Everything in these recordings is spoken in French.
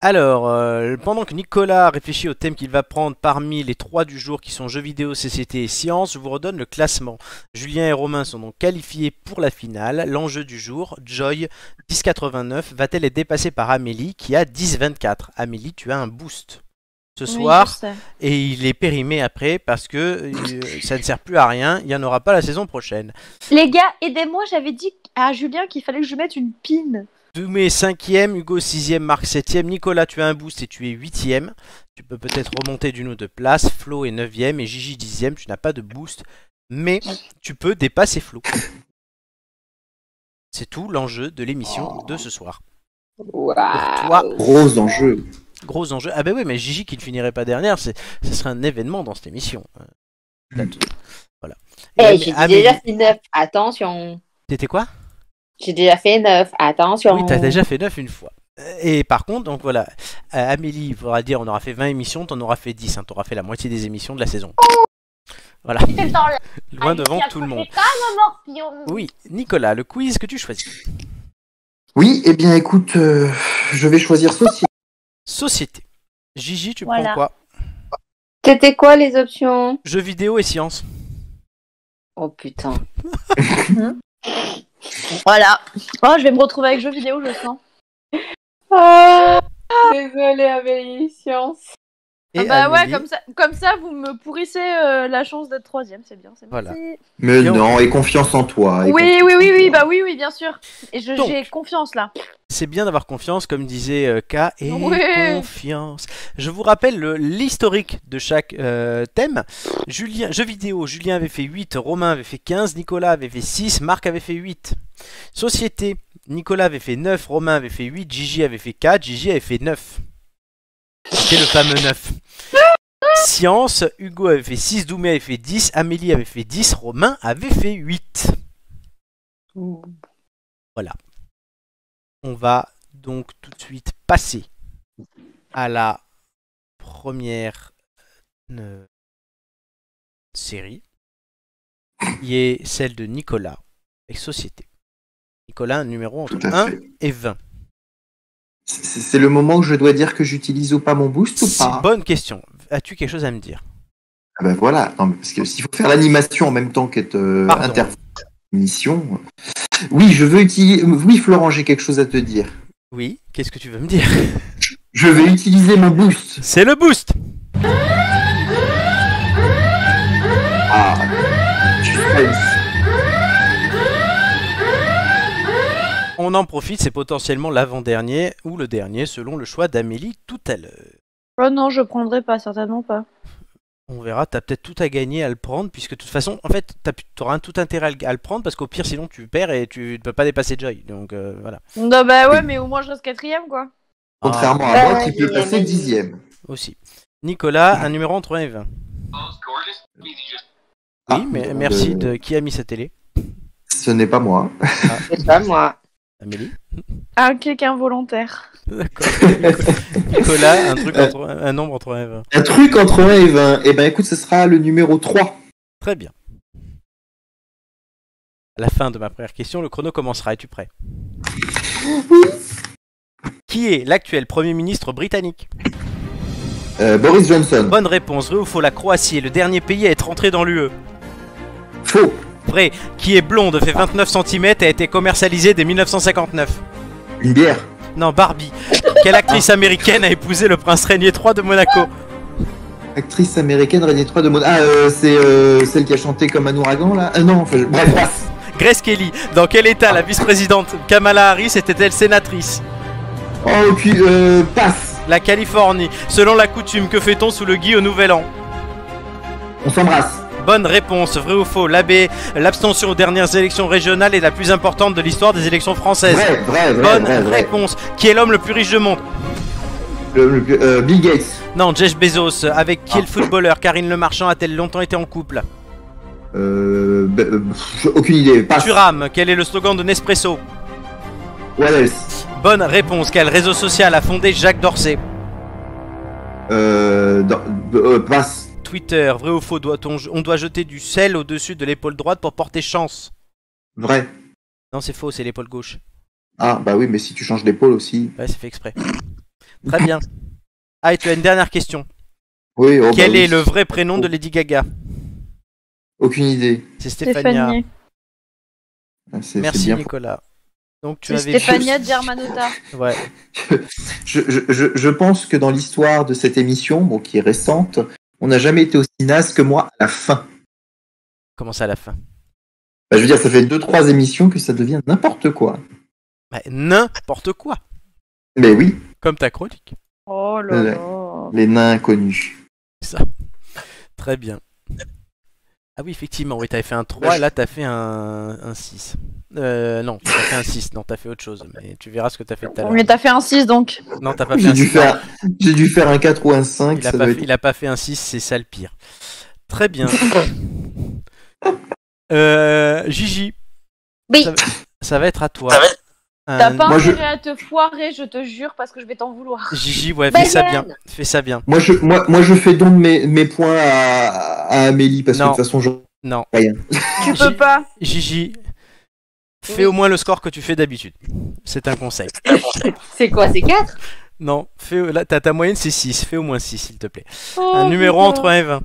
Alors, pendant que Nicolas réfléchit au thème qu'il va prendre parmi les 3 du jour qui sont jeux vidéo, CCT et sciences, je vous redonne le classement. Julien et Romain sont donc qualifiés pour la finale. L'enjeu du jour, Joy 10,89, va-t-elle être dépassée par Amélie qui a 10,24. Amélie, tu as un boost ce soir et il est périmé après parce que ça ne sert plus à rien, il n'y en aura pas la saison prochaine. Les gars, aidez-moi, j'avais dit à Julien qu'il fallait que je mette une pin. Doumé 5ème, Hugo 6ème, Marc 7ème, Nicolas tu as un boost et tu es 8ème. Tu peux peut-être remonter d'une ou deux places, Flo est 9ème et Gigi 10ème, tu n'as pas de boost, mais tu peux dépasser Flo. C'est tout l'enjeu de l'émission de ce soir. Wow. Pour toi, gros enjeu. Gros enjeu. Ah bah oui, mais Gigi qui ne finirait pas dernière, ce serait un événement dans cette émission. Voilà. Hey, j'ai déjà fait 9, attention. T'étais quoi? J'ai déjà fait 9, attention. Oui, t'as déjà fait 9 une fois. Et par contre, donc voilà, Amélie, il faudra dire, on aura fait 20 émissions, t'en auras fait 10, hein, t'auras fait la moitié des émissions de la saison. Voilà. Loin devant tout le monde. Oui, Nicolas, le quiz que tu choisis. Oui, eh bien écoute, je vais choisir société. Société. Gigi, tu prends quoi? C'était quoi les options? Jeux vidéo et sciences. Oh putain. Voilà. Oh, je vais me retrouver avec jeux vidéo, je sens. Désolée, Amélie, science. Et bah Amélie. ouais, comme ça, vous me pourrissez la chance d'être 3ème, c'est bien. Voilà. Mais non, aie confiance en toi. Oui, bah oui, bien sûr. Et j'ai confiance là. C'est bien d'avoir confiance, comme disait K, et confiance. Je vous rappelle l'historique de chaque thème. Jeux vidéo, Julien avait fait 8, Romain avait fait 15, Nicolas avait fait 6, Marc avait fait 8. Société, Nicolas avait fait 9, Romain avait fait 8, Gigi avait fait 4, Gigi avait fait 9. C'était le fameux 9. Science, Hugo avait fait 6, Doumé avait fait 10, Amélie avait fait 10, Romain avait fait 8. Voilà. On va donc tout de suite passer à la première série, qui est celle de Nicolas avec Société. Nicolas, un numéro entre 1 et 20. C'est le moment où je dois dire que j'utilise ou pas mon boost ou pas? Bonne question. As-tu quelque chose à me dire? Ah ben voilà, non, parce que s'il faut faire l'animation en même temps qu'être intermission. Oui, je veux utiliser. Oui, Florent, j'ai quelque chose à te dire. Oui, qu'est-ce que tu veux me dire? Je vais utiliser mon boost. C'est le boost. Ah, suspense. On en profite, c'est potentiellement l'avant-dernier ou le dernier selon le choix d'Amélie tout à l'heure. Oh non, je prendrai pas, certainement pas. On verra, t'as peut-être tout à gagner à le prendre, puisque de toute façon, en fait, t'auras tout intérêt à le prendre, parce qu'au pire, sinon tu perds et tu ne peux pas dépasser Joy. Donc voilà. Non, bah ouais, mais au moins je reste 4ème, quoi. Contrairement à moi qui peut passer 10ème. Aussi. Nicolas, un numéro entre 1 et 20. Oui, mais merci de qui a mis sa télé. Ce n'est pas moi. C'est pas moi. Amélie. Un clic involontaire. D'accord. Nicolas, un nombre entre 1 et 20. Un truc entre 1 et 20. Eh ben écoute, ce sera le numéro 3. Très bien. À la fin de ma première question, le chrono commencera. Es-tu prêt? Oui. Qui est l'actuel Premier ministre britannique? Boris Johnson. Bonne réponse. Vrai ou faux? La Croatie est le dernier pays à être entré dans l'UE. Faux. Vrai. Qui est blonde, fait 29 cm et a été commercialisée dès 1959. Une bière. Non, Barbie. Quelle actrice américaine a épousé le prince Régnier III de Monaco? Actrice américaine, Régnier III de Monaco. Ah, c'est celle qui a chanté comme un ouragan là. Non, enfin, bref, passe. Grace Kelly. Dans quel état la vice-présidente Kamala Harris était-elle sénatrice? Oh, puis passe. La Californie. Selon la coutume, que fait-on sous le gui au Nouvel An? On s'embrasse. Bonne réponse. Vrai ou faux? L'abstention aux dernières élections régionales est la plus importante de l'histoire des élections françaises. Vrai. Bonne réponse. Qui est l'homme le plus riche du monde? Bill Gates. Non, Jeff Bezos. Avec qui est le footballeur Karine Le Marchand a-t-elle longtemps été en couple? Aucune idée. Passe. Thuram. Quel est le slogan de Nespresso? What else? Bonne réponse. Quel réseau social a fondé Jacques Dorsey? Passe. Twitter, vrai ou faux, on doit jeter du sel au-dessus de l'épaule droite pour porter chance. Vrai. Non, c'est faux, c'est l'épaule gauche. Ah, bah oui, mais si tu changes d'épaule aussi. Ouais, c'est fait exprès. Très bien. Ah, et tu as une dernière question. Oui, oh, Quel bah est oui. le vrai prénom de Lady Gaga? Aucune idée. C'est Stéphania. Ah, c'est Merci bien. Nicolas. Donc tu C'est avais Stéphania Germanotta. Ouais. Je pense que dans l'histoire de cette émission, bon, qui est récente, on n'a jamais été aussi naze que moi à la fin. Comment ça à la fin? Bah, je veux dire, ça fait 2-3 émissions que ça devient n'importe quoi. Bah, n'importe quoi. Mais oui, Comme ta chronique. Oh là là. les nains inconnus. Ça. Très bien. Ah oui, effectivement, oui, t'avais fait un 3 et là t'as fait un 6. Non, t'as fait un 6, non, t'as fait autre chose. Mais tu verras ce que t'as fait tout à l'heure. Mais t'as fait un 6 donc. Non, t'as pas fait un 6. J'ai dû faire un 4 ou un 5. Il a pas fait un 6, c'est ça le pire. Très bien. Gigi. Oui. Ça va être à toi. T'as pas Moi, intérêt à te foirer, je te jure, parce que je vais t'en vouloir. Gigi, ouais, fais ça bien. Fais ça bien. Moi, je fais donc mes points à Amélie parce que de toute façon, Non. rien. Tu peux pas. Gigi, fais au moins le score que tu fais d'habitude. C'est un conseil. C'est quoi, c'est 4? Non, là, ta moyenne c'est 6. Fais au moins 6, s'il te plaît. Oh, Un numéro entre 1 et 20.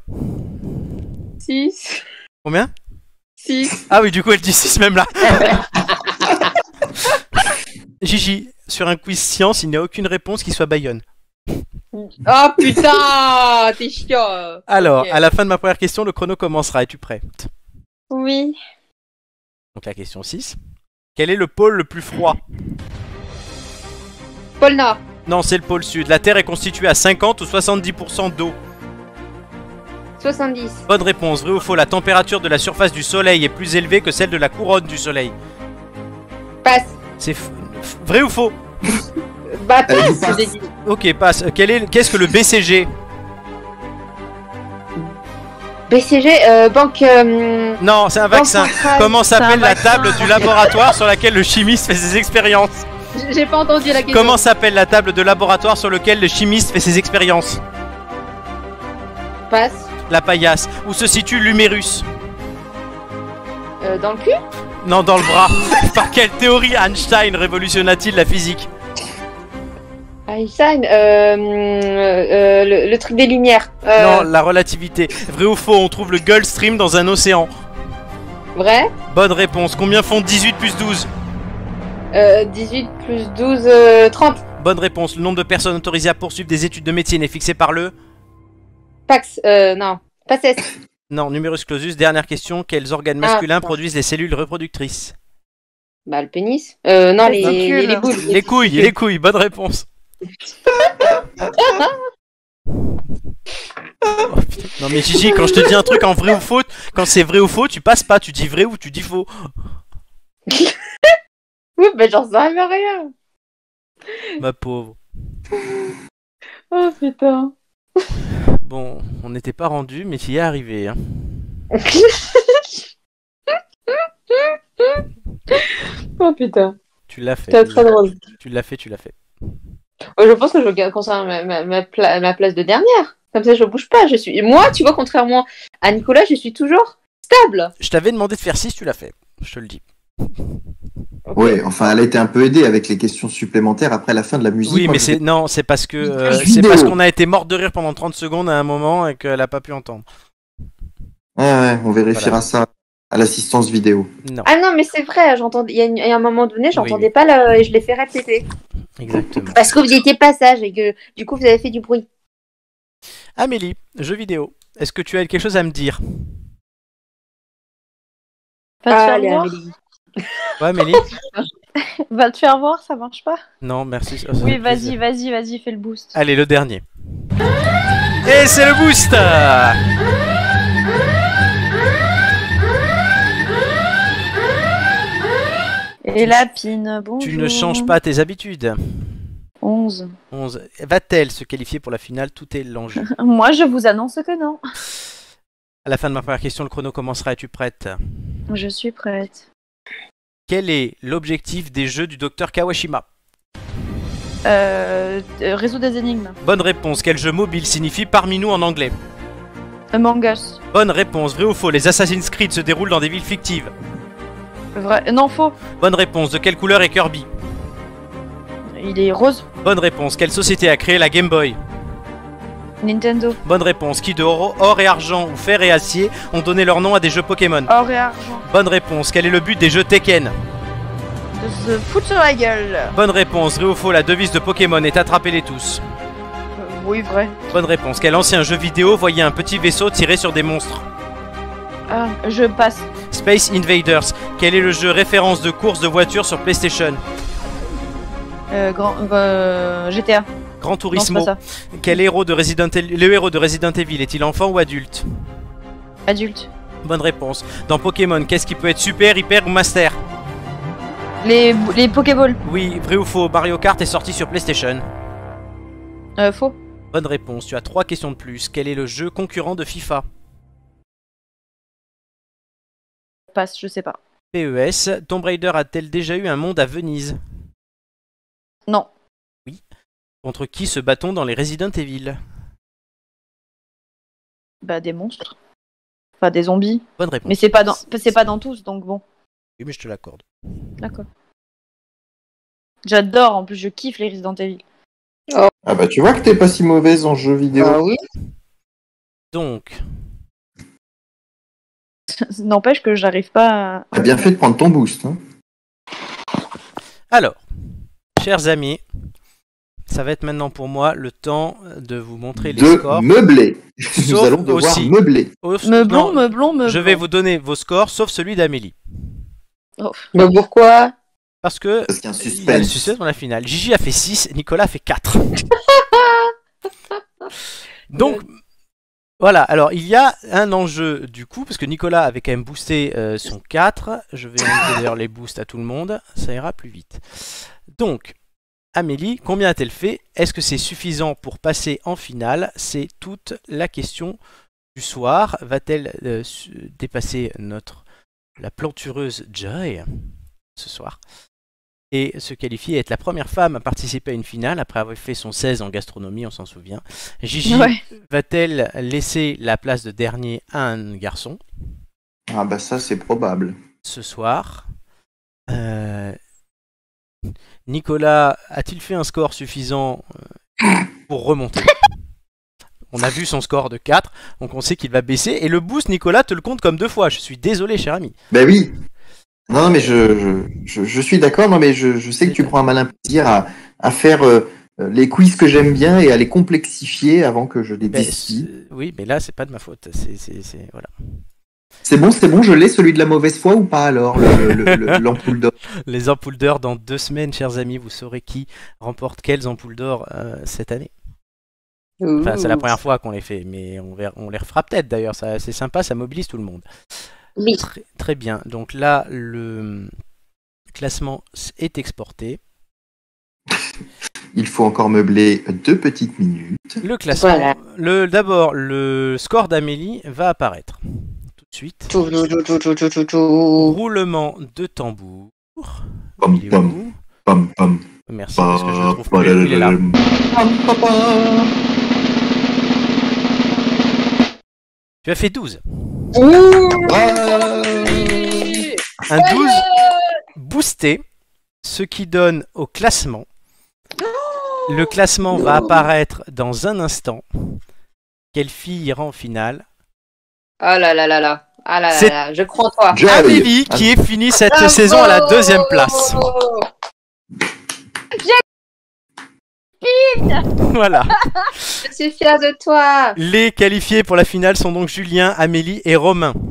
6. Combien? 6. Ah oui, du coup, elle dit 6 même là. Gigi, sur un quiz science, il n'y a aucune réponse qui soit Bayonne. Oh putain, t'es chiant. Alors, Ok. à la fin de ma première question, le chrono commencera. Es-tu prêt? Oui. Donc la question 6. Quel est le pôle le plus froid? Pôle Nord. Non, c'est le pôle sud. La Terre est constituée à 50 ou 70% d'eau. 70. Bonne réponse. Vrai ou faux? La température de la surface du Soleil est plus élevée que celle de la couronne du Soleil. Passe. C'est vrai ou faux? Bah passe, passe. j'ai dit. Ok, passe. Qu'est-ce que le BCG? BCG, banque. Non, c'est un vaccin. Comment s'appelle la table du laboratoire sur laquelle le chimiste fait ses expériences? J'ai pas entendu la question. Comment s'appelle la table de laboratoire sur laquelle le chimiste fait ses expériences? Passe. La paillasse. Où se situe l'humérus? Dans le cul. Non, dans le bras. Par quelle théorie Einstein révolutionna-t-il la physique? Einstein, le truc des lumières. Non, la relativité. Vrai ou faux? On trouve le Gulf Stream dans un océan. Vrai. Bonne réponse. Combien font 18 plus 12? 18 plus 12, 30. Bonne réponse. Le nombre de personnes autorisées à poursuivre des études de médecine est fixé par le... Pax, non. Passes. Non, numerus clausus. Dernière question. Quels organes masculins produisent les cellules reproductrices? Bah, le pénis. Non, Les testicules. les boules. Les couilles. Bonne réponse. Oh, putain. Non mais Gigi, quand je te dis un truc en vrai ou faux, quand c'est vrai ou faux, tu passes pas, tu dis vrai ou tu dis faux. Oui, mais j'en sais rien. Ma pauvre. Oh putain. Bon, on n'était pas rendu, mais tu y es arrivé. Hein. Oh putain. Tu l'as fait. C'était très drôle. Tu l'as fait. Je pense que je conserve ma place de dernière. Comme ça, je bouge pas. Moi, tu vois, contrairement à Nicolas, je suis toujours stable. Je t'avais demandé de faire 6, tu l'as fait. Je te le dis. Okay. Ouais, enfin, elle a été un peu aidée avec les questions supplémentaires après la fin de la musique. Oui, Moi, mais je- c'est parce que Vidéo. c'est parce qu'on a été mort de rire pendant 30 secondes à un moment et qu'elle a pas pu entendre. Ouais, on vérifiera Voilà. ça à l'assistance vidéo. Non, Ah non, mais c'est vrai. Il y a un moment donné, j'entendais Oui. pas et je l'ai fait répéter. exactement. Parce que vous étiez pas sage et que du coup, vous avez fait du bruit. Amélie, jeu vidéo. Est-ce que tu as quelque chose à me dire? Va te faire Allez, voir. Amélie. Ouais, Amélie? Va te faire voir, ça marche pas. Non, merci. ça Oui, fait plaisir. vas-y, fais le boost. Allez, le dernier. Et c'est le boost! Et Lapine, bonjour. Tu ne changes pas tes habitudes. 11. 11. Va-t-elle se qualifier pour la finale? Tout est l'enjeu. Moi, je vous annonce que non. À la fin de ma première question, le chrono commencera. Es-tu prête? Je suis prête. Quel est l'objectif des jeux du docteur Kawashima? Réseau des énigmes. Bonne réponse. Quel jeu mobile signifie parmi nous en anglais? Among Us. Bonne réponse. Vrai ou faux? Les Assassin's Creed se déroulent dans des villes fictives. Vrai. Non, faux. Bonne réponse. De quelle couleur est Kirby? Il est rose. Bonne réponse. Quelle société a créé la Game Boy? Nintendo. Bonne réponse. Qui de or et argent ou fer et acier ont donné leur nom à des jeux Pokémon? Or et argent. Bonne réponse. Quel est le but des jeux Tekken? De se foutre sur la gueule. Bonne réponse. Vrai ou faux? La devise de Pokémon est attrapez-les tous. Oui, vrai. Bonne réponse. Quel ancien jeu vidéo voyait un petit vaisseau tirer sur des monstres? Ah, je passe. Space Invaders. Quel est le jeu référence de course de voiture sur PlayStation? GTA. Gran Non, Turismo. c'est pas ça. Quel héros de le héros de Resident Evil est-il enfant ou adulte? Adulte. Bonne réponse. Dans Pokémon, qu'est-ce qui peut être super, hyper ou master? Les Pokéballs. Oui, vrai ou faux? Mario Kart est sorti sur PlayStation. Faux. Bonne réponse. Tu as 3 questions de plus. Quel est le jeu concurrent de FIFA? Passe, je sais pas. PES. Tomb Raider a-t-elle déjà eu un monde à Venise? Non. Contre qui se bat-on dans les Resident Evil? Bah, des monstres. Enfin, des zombies. Bonne réponse. Mais c'est pas dans tous, donc bon. Oui, mais je te l'accorde. D'accord. J'adore, en plus, je kiffe les Resident Evil. Ah bah tu vois que t'es pas si mauvaise en jeu vidéo. Ah oui. Donc, N'empêche que j'arrive pas à... T'as bien fait de prendre ton boost. Hein. alors, chers amis, ça va être maintenant pour moi le temps de vous montrer les De scores. meubler. Nous Sauf allons devoir aussi- meubler. Meublon, Non, meublon. je vais vous donner vos scores, sauf celui d'Amélie. Bah pourquoi? Parce que Parce qu'il y a un il y a le suspense. suspense dans la finale. Gigi a fait 6, Nicolas a fait 4. Donc, voilà. Alors, il y a un enjeu du coup, parce que Nicolas avait quand même boosté son 4. Je vais enlever d'ailleurs les boosts à tout le monde. Ça ira plus vite. Donc, Amélie, combien a-t-elle fait? Est-ce que c'est suffisant pour passer en finale? C'est toute la question du soir. Va-t-elle dépasser la plantureuse Joy ce soir et se qualifier et être la première femme à participer à une finale après avoir fait son 16 en gastronomie, on s'en souvient. Gigi va-t-elle laisser la place de dernier à un garçon Ah bah ça c'est probable. ce soir? Nicolas a-t-il fait un score suffisant pour remonter? On a vu son score de 4, donc on sait qu'il va baisser. Et le boost, Nicolas, te le compte comme 2 fois. Je suis désolé, cher ami. Bah oui. Non mais je suis d'accord, non mais je sais que tu prends un malin plaisir à faire les quiz que j'aime bien et à les complexifier avant que je les décide. Oui, mais là, c'est pas de ma faute. Voilà. C'est bon, je l'ai celui de la mauvaise foi ou pas alors, l'ampoule d'or? Les ampoules d'or dans 2 semaines, chers amis, vous saurez qui remporte quelles ampoules d'or cette année. Enfin, c'est la première fois qu'on les fait, mais on les refera peut-être d'ailleurs. C'est sympa, ça mobilise tout le monde. Oui. Très bien. Donc là, le classement est exporté. Il faut encore meubler 2 petites minutes. Le classement. Voilà. D'abord, le score d'Amélie va apparaître tout de suite. Roulement de tambour. Pam, Il est pam, où? pam, pam. Merci, parce que je le trouve plus. Il est là. Tu as fait 12. Un 12 boosté, ce qui donne au classement. Le classement va apparaître dans un instant. Quelle fille ira en finale? Ah là là là là. Ah là là là, je crois en toi. Joy. Amélie, qui est finie cette saison à la 2e place. Voilà. Je suis fière de toi. Les qualifiés pour la finale sont donc Julien, Amélie et Romain. Oh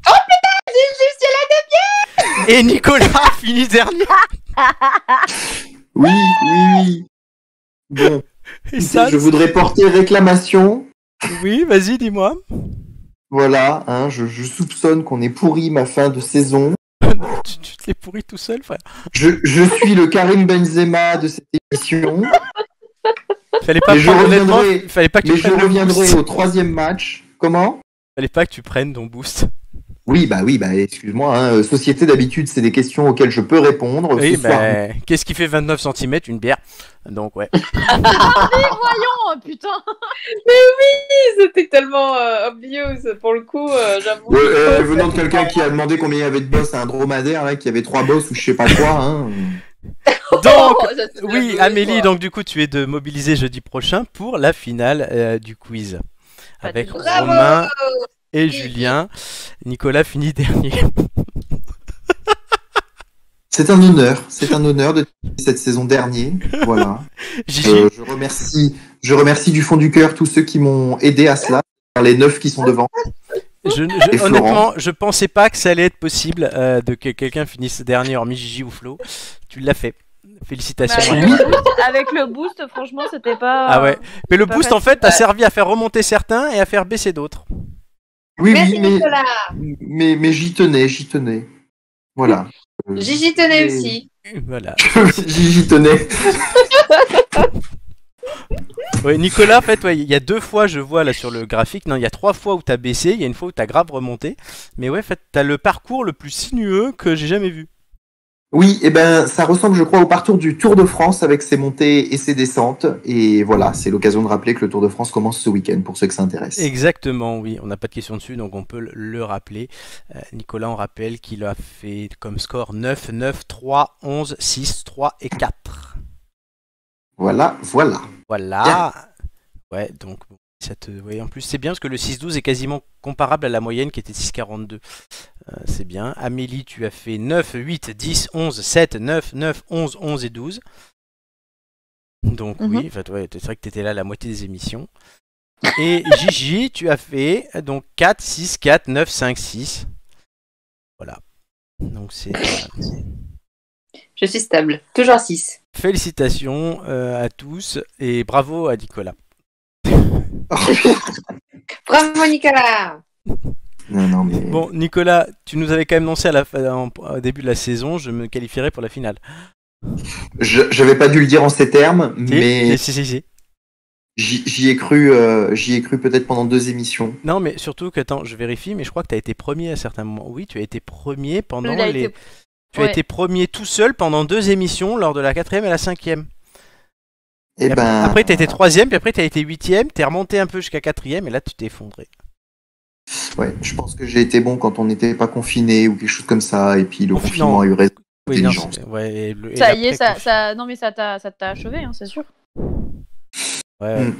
putain, je suis la Et Nicolas finit dernier. Oui. Bon, Et ça, je voudrais porter réclamation. oui, vas-y, dis-moi. Voilà, hein, je soupçonne qu'on ait pourri ma fin de saison. Tu te l'es pourri tout seul, frère. Je suis le Karim Benzema de cette émission. Fallait pas Mais je prendre honnêtement, reviendrai- fallait pas que tu Mais je prennes le reviendrai boost. au 3e match. Comment? Fallait pas que tu prennes ton boost. Oui, excuse-moi. Hein, société, d'habitude, c'est des questions auxquelles je peux répondre. Oui, Ce soir, qu'est-ce qui fait 29 cm? Une bière. Donc, ouais. Voyons, putain. C'était tellement obvious pour le coup, j'avoue. venant de quelqu'un qui a demandé combien il y avait de boss à un dromadaire, là, qui avait 3 boss ou je sais pas quoi. Hein. Donc, Ça, c'est oui, abusé, Amélie, quoi. donc du coup, tu es de mobiliser jeudi prochain pour la finale du quiz. Avec Bravo Romain et Julien. Nicolas finit dernier. C'est un honneur de cette saison dernière. Voilà. Gigi, Je remercie du fond du cœur tous ceux qui m'ont aidé à cela, les 9 qui sont devant. Et honnêtement, je pensais pas que ça allait être possible de que quelqu'un finisse dernier, hormis Gigi ou Flo. Tu l'as fait. Félicitations. Mais avec le boost, franchement, c'était pas. Ah ouais. Mais le pas boost, en fait, a servi à faire remonter certains et à faire baisser d'autres. Oui, Merci oui, Nicolas. mais j'y tenais. Voilà. Gigi tenait aussi. Voilà. J'y tenais. Ouais, Nicolas, en fait, ouais, il y a 2 fois, je vois là sur le graphique, non, il y a 3 fois où t'as baissé, il y a une fois où t'as grave remonté. Mais ouais, en fait, t'as le parcours le plus sinueux que j'ai jamais vu. Oui, et ça ressemble, je crois, au parcours du Tour de France avec ses montées et ses descentes. Et voilà, c'est l'occasion de rappeler que le Tour de France commence ce week-end pour ceux que ça intéresse. Exactement, oui, on n'a pas de question dessus, donc on peut le rappeler. Nicolas, on rappelle qu'il a fait comme score 9, 9, 3, 11, 6, 3 et 4. Voilà. Voilà. Ouais, donc ouais, en plus c'est bien parce que le 6-12 est quasiment comparable à la moyenne qui était 6-42. C'est bien. Amélie, tu as fait 9, 8, 10, 11, 7, 9, 9, 11, 11 et 12. Donc oui, en fait, ouais, c'est vrai que tu étais là la moitié des émissions. Et Gigi, tu as fait donc 4, 6, 4, 9, 5, 6. Voilà. Donc c'est... Je suis stable. Toujours 6. Félicitations à tous et bravo à Nicolas. Bravo Nicolas. Non, mais... Bon, Nicolas, tu nous avais quand même annoncé au début de la saison, je me qualifierais pour la finale. J'avais pas dû le dire en ces termes, mais Si. j'y ai cru peut-être pendant 2 émissions. Non, mais surtout que, attends, je vérifie, mais je crois que tu as été premier à certains moments. Oui, tu as été premier pendant Tu as été premier tout seul pendant 2 émissions, lors de la 4e et la 5e. Après, tu as été 3e, puis après, tu as été 8e, tu es remonté un peu jusqu'à 4e, et là, tu t'es effondré. Ouais, je pense que j'ai été bon quand on n'était pas confiné ou quelque chose comme ça, et puis le confinement a eu raison. Oui, non, ça y est, non mais ça t'a achevé, hein, c'est sûr. Ouais.